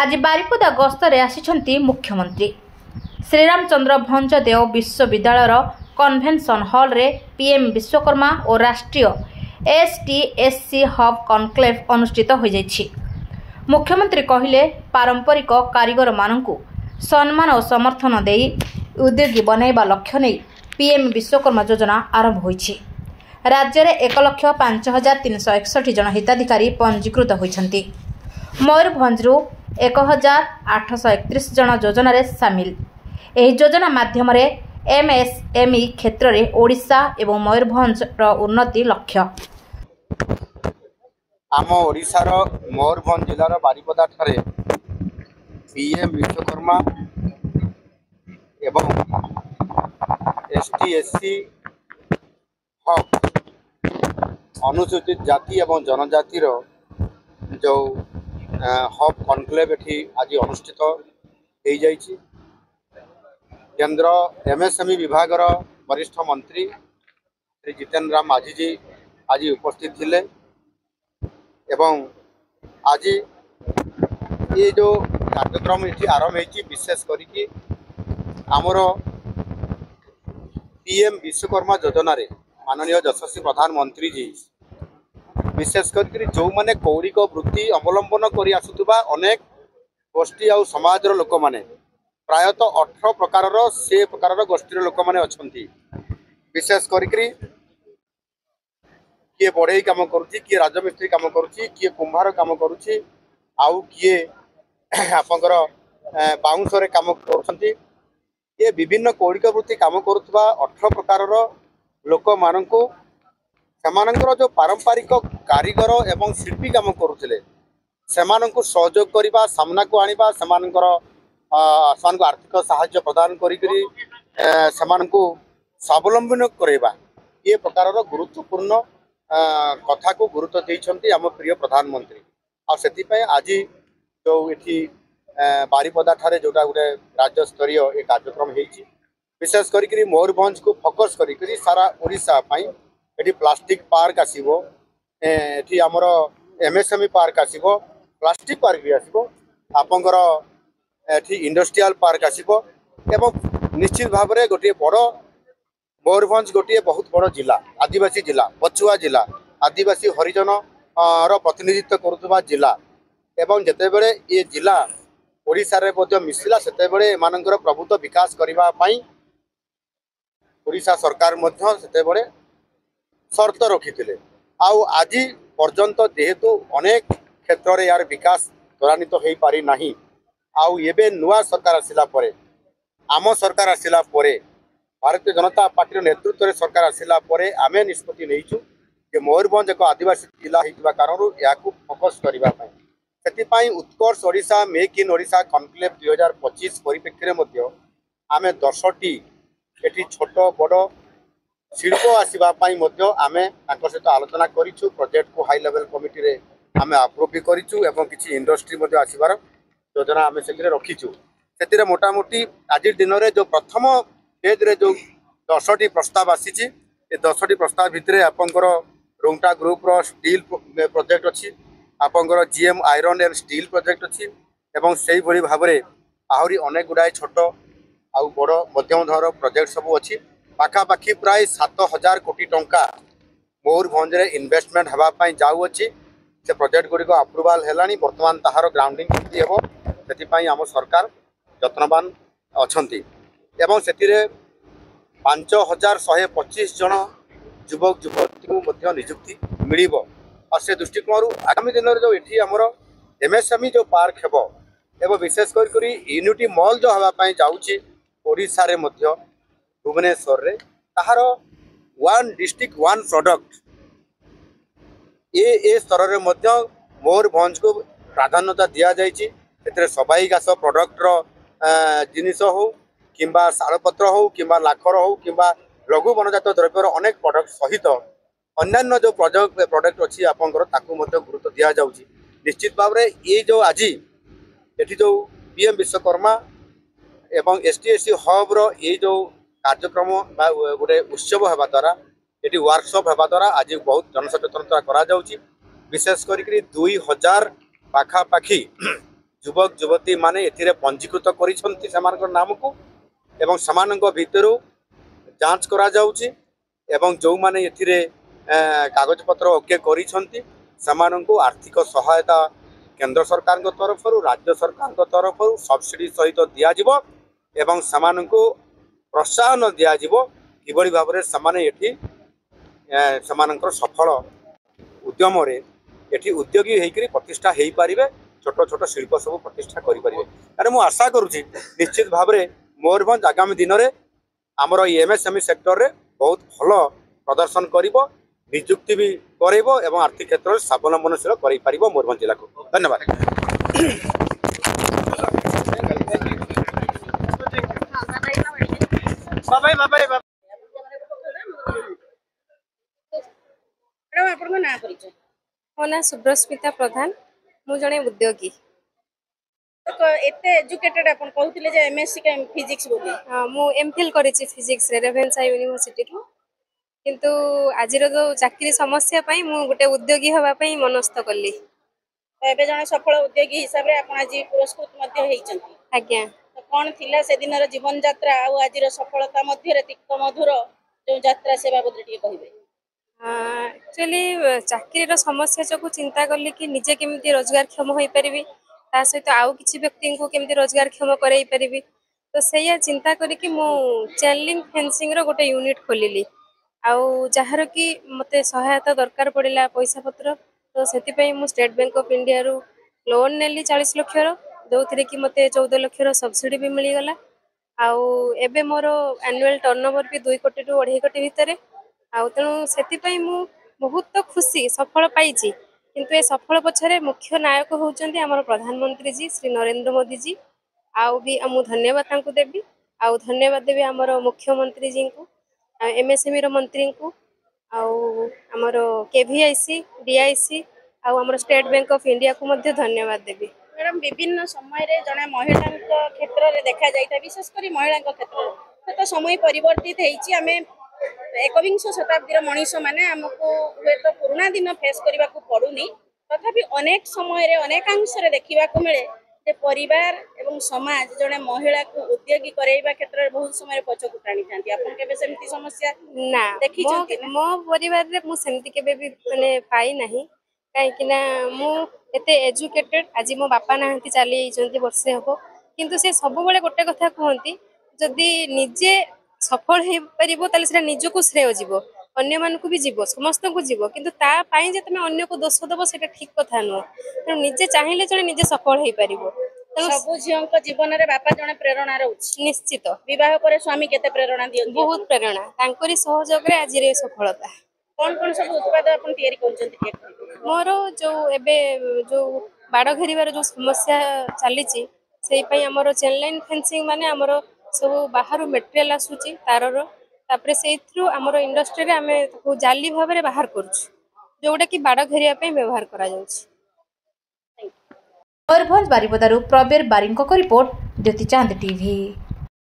आज बारिपदा गस्तरे आसिछंती मुख्यमंत्री श्रीरामचंद्र भंजदेव विश्वविद्यालय कन्वेंशन हॉल रे पीएम विश्वकर्मा और राष्ट्रीय एसटीएससी हब कॉन्क्लेव अनुष्ठित हो जाइछि। मुख्यमंत्री कहिले पारंपरिक कारीगर मानकु सम्मान और समर्थन देई उद्योगी बनैबा लक्ष्य नै पीएम विश्वकर्मा योजना आरंभ होइछि। राज्य में 1,05,361 जन हिताधिकारी पंजीकृत होइछंती। मयूरभंजरू 1,831 जन योजना रे सामिल। एही योजना माध्यम एमएसएमई क्षेत्र में ओडिशा एवं मयूरभंज उन्नति लक्ष्य। आम ओडिशार मयूरभंज जिलार बारिपदा ठारे पीएम विश्वकर्मा एवं एसटीएससी हब अनुसूचित जाति एवं जनजातिर जो हब कॉन्क्लेव एठी आज अनुष्ठित हो जाइछि। केंद्र एमएसएमई विभागर वरिष्ठ मंत्री श्री जितेंद्र राम माझी जी आज उपस्थित थिले एवं आज ये जो कार्यक्रम ये आरंभ होती विशेष करके आमर पीएम विश्वकर्मा योजना रे माननीय यशस्वी प्रधानमंत्री जी विशेष करके जो माने कौरिक वृत्ति अवलंबन कर आसुवा अनेक गोष्ठी आ समाजर लोक माने प्रायतः 18 प्रकार से प्रकार गोष्ठी लोक माने अछंती। विशेष करके किए बढ़ई काम करुच्ची, किए राजमिस्त्री काम करुच्ची, किए कुंभार काम करुच्ची, आउ किए आपंकर बाउंसरे काम करुछंती। ये विभिन्न कौरिक वृत्ति काम करुवा 18 प्रकार लोक मानकु सेमानंकर जो पारंपरिक कारीगर एवं शिल्पी काम करुले सेमानंकु सहयोग करवा सामना को आनिबा सेमानंकर सेमानंकु आर्थिक सहायता प्रदान करी सेमानंकु स्वावलंबन करवा ये प्रकार गुरुत्वपूर्ण कथा को गुरुत्व देइछंती आम प्रिय प्रधानमंत्री। आ सेति पय आज जो एठी बारिपदा ठारे जोटा गोटे राज्य स्तरीय एक कार्यक्रम होइछि विशेष करी मयूरभंज को फोकस करी सारा ओडिशा पई एठी प्लास्टिक पार्क आसीबो, एठी हमर एमएसएमई पार्क आसीबो, प्लास्टिक पार्क भी आसीबो, आपंकर एठी इंडस्ट्रियल पार्क आसीबो एवं निश्चित भाव में गोटे बड़ मयूरभंज गोटे बहुत बड़ जिला आदिवासी जिला पछुआ जिला आदिवासी हरिजन रो प्रतिनिधित्व करुवा जिला एवं जेतेबेले ये जिला ओडिशा रे मध्ये मिसिला सेतेबेले एमानकर प्रभुत्व विकास करबा पई ओडिशा सरकार मध्ये सेतेबेले शर्त रखी आउ आज पर्यंत जेहेतु अनेक क्षेत्र में यार विकास त्वरान्वित हो पारि नाही आउ एबे नुआ सरकार आसिला परे आम सरकार आसिला परे भारतीय जनता पार्टी नेतृत्व में सरकार आसिला परे आमे निष्पत्ति नहींचु जे मयूरभंज एक आदिवासी जिला होइतिबा कारणु याकु फोकस करबा पई सेति Utkarsh Odisha make in Odisha conclave 2025 परिप्रेक्षी में आमे 10टी एटी छोट बड़ शिल्प आसवाई आमे सहित आलोचना करूँ। प्रोजेक्ट को हाई लेवल कमिटी रे आमे अप्रूव भी करूँ किसी इंडस्ट्री आसबार योजना आम से रखीचु से मोटामोटी आज दिन में जो प्रथम स्टेज रे जो 10टी प्रस्ताव आसी 10टी प्रस्ताव भितर आपंकर रुंगटा ग्रुप रो स्टील प्रोजेक्ट अच्छी आपंकर GM iron and steel project अच्छी एवं से भाव में आहरी अनेक गुड़ाए छोट आउ बड़ मध्यम धर प्रोजेक्ट सब अच्छी पाखापाखि प्राय 7,000 कोटी टंका मयूरभंज रे इन्वेस्टमेंट होगापाई जाऊँगी से प्रोजेक्ट गुड़िक अप्रूवाल है बर्तमान ताहार ग्राउंडिंग केमती हे से आम सरकार यत्नवान अच्छी एवं से 5,125 जन युवक युवती को निजुक्ति मिल और से दृष्टिकोण आगामी दिन में जो ये आमर एमएसएमई जो पार्क हे एवं विशेष कर यूनिटी मॉल जो होगापाई जाऊँगी ओडिशा रे मध्य भुवनेश्वर रे ताहार वन डिस्ट्रिक्ट वन प्रोडक्ट ए स्तर रे मध्य मयूरभंज को प्राधान्यता दिया जाइछि। एतरे सबाई घास प्रोडक्ट रो जिनिस हो किंबा शालपत्र हो किंबा लाखर हो किंबा लघु वनजात द्रव्यर अनेक प्रोडक्ट सहित अन्यान्य जो प्रोडक्ट अच्छी आपंकर ताकू मध्य गुरुत्व दिया जाउछि। निश्चित भाव में ये जो आज एठी जो पीएम विश्वकर्मा एवं एसटीएससी हब रो ये जो कार्यक्रम गोटे उत्सव होगा द्वारा ये वर्कशॉप होगा द्वारा आज बहुत जनसचेतनता करा जाउछि। विशेष करी 2000 पाखापाखि युवक युवती माने एथिरे पंजीकृत करिसंती सेमानक नाम को एवं समानक भितरु जांच करा जाउची एवं जो माने एथिरे कागज पत्र ओके करिसंती समानक आर्थिक सहायता केंद्र सरकार तरफ राज्य सरकार तरफ सब्सिडी सहित दिया जिवो एवं समानक प्रोत्साहन दिया जिवो किबड़ी भाव में समाने एठी समानकर सफल उद्यम एठी उद्योगी होकर प्रतिष्ठा हो पारे छोट छोट शिल्प सब प्रतिष्ठा करें अरे मुझे आशा करुँची निश्चित भाव में मयूरभंज आगामी दिन में आमर एमएसएमई सेक्टर रे बहुत भल प्रदर्शन कर निजुक्ति भी करेब एवं आर्थिक क्षेत्र में स्वावलंबनशील कर मयूरभंज जिला को धन्यवाद। मो ना सुब्रस्मिता प्रधान मु जने उद्योगी एते एजुकेटेड अपन कहउतिले जे एमएससी के फिजिक्स बोली मु एमफिल करिछि फिजिक्स रे रेभेन्सा यूनिवर्सिटी रो किंतु आजिर जो चाकरी समस्या पई मु गोटे उद्योगी हवा पई मनस्थ करली एबे जने सफल उद्योगी हिसाब रे अपन आज पुरस्कृत मध्ये हेइचंती आज्ञा तो कोन थिला से दिनर जीवन यात्रा आ आजिर सफलता मध्ये रे तिक्त मधुर जो यात्रा से बाबत टिके कहिबे। एक्चुअली चाकरी समस्या जो चिंता कली कि निजे केमती रोजगार क्षम हो पारि ता सहित आउ किसी व्यक्ति को केमती रोजगार क्षम कराई पारि तो से चिंता करी मु चेन लिंक फेंसिंग रो गोटे यूनिट खोलिली आउ जार कि मते सहायता दरकार पड़ा पैसा पत्र तो से मु स्टेट बैंक ऑफ इंडिया रू लोन नेली 40 लाख जो थे कि मते 14 लाख सब्सिडी भी मिलगला आउ एबे मोर एनुअल टर्नओवर भी 2 कोटी रु 2.5 कोटी भितर आउ तेणु से मु बहुत खुशी सफल पाई किंतु ए सफल पछरे मुख्य नायक होउचंती हमर प्रधानमंत्री जी श्री नरेंद्र मोदी जी आउ भी मु धन्यवाद तांको देबी आउ धन्यवाद देबी हमर मुख्यमंत्री जी को एमएसएमई रो मंत्री को आउ हमर केवीआईसी डीआईसी आउ हमर स्टेट बैंक ऑफ इंडिया को मध्य धन्यवाद देबी। मैडम विभिन्न समय रे जने महिला क्षेत्र रे देखा जाइता विशेष करी महिला क्षेत्र तो समय परिवर्तित हेइची हमें एकविंश शताब्दी मनीष मैंने आमको हुए तो पुराना दिन फेस करने को पड़ूनी तथापि अनेक समय अनेकांश देखा मिले जे परिवार एवं समाज जड़े महिला को उद्योगी कराइबा क्षेत्र में बहुत समय पछकु टाणी थांती आपन केबे सेमती समस्या ना देखि मो परिवार रे मु सेमती केबे भी माने पाई नाही काहे कि ना मु एते एजुकेटेड आज मो बापा नाहंती चली जंती वर्षे हबो किंतु से सब बेले गोटे कथा कहंती जदी निजे सफल हो पारिबो ताले सेटा निजको श्रेय जीवो अन्य मानकु भी जीवो समस्त को जीवो किंतु ता पाई जे तमे अन्य को दोष दबो सेटा ठीक कथा नो त निजे चाहिले जने निजे सफल हो पारिबो सब झियों जीवन रे बापा जने प्रेरणा रहउछ निश्चित विवाह पर स्वामी केते प्रेरणा दियंती बहुत प्रेरणा तांकरी सहयोग रे आज रे सफलता कौन सब उत्पाद अपन तयारी करछंती मोर जो एबे जो बाड़ घेरिबार जो समस्या चली से हमर चेन लाइन फेंसिंग माने हमर सब बाहर मटेरियल आसूची तारर तापर से आमर इंडस्ट्री रे आमे ताको जाली भाव में बाहर करूछु जोटा कि बाड़ घेरिया पे व्यवहार करा जाउछि। मयूरभंज बारिपदारू प्रवीर बारिंको रिपोर्ट ज्योति चांद टीवी।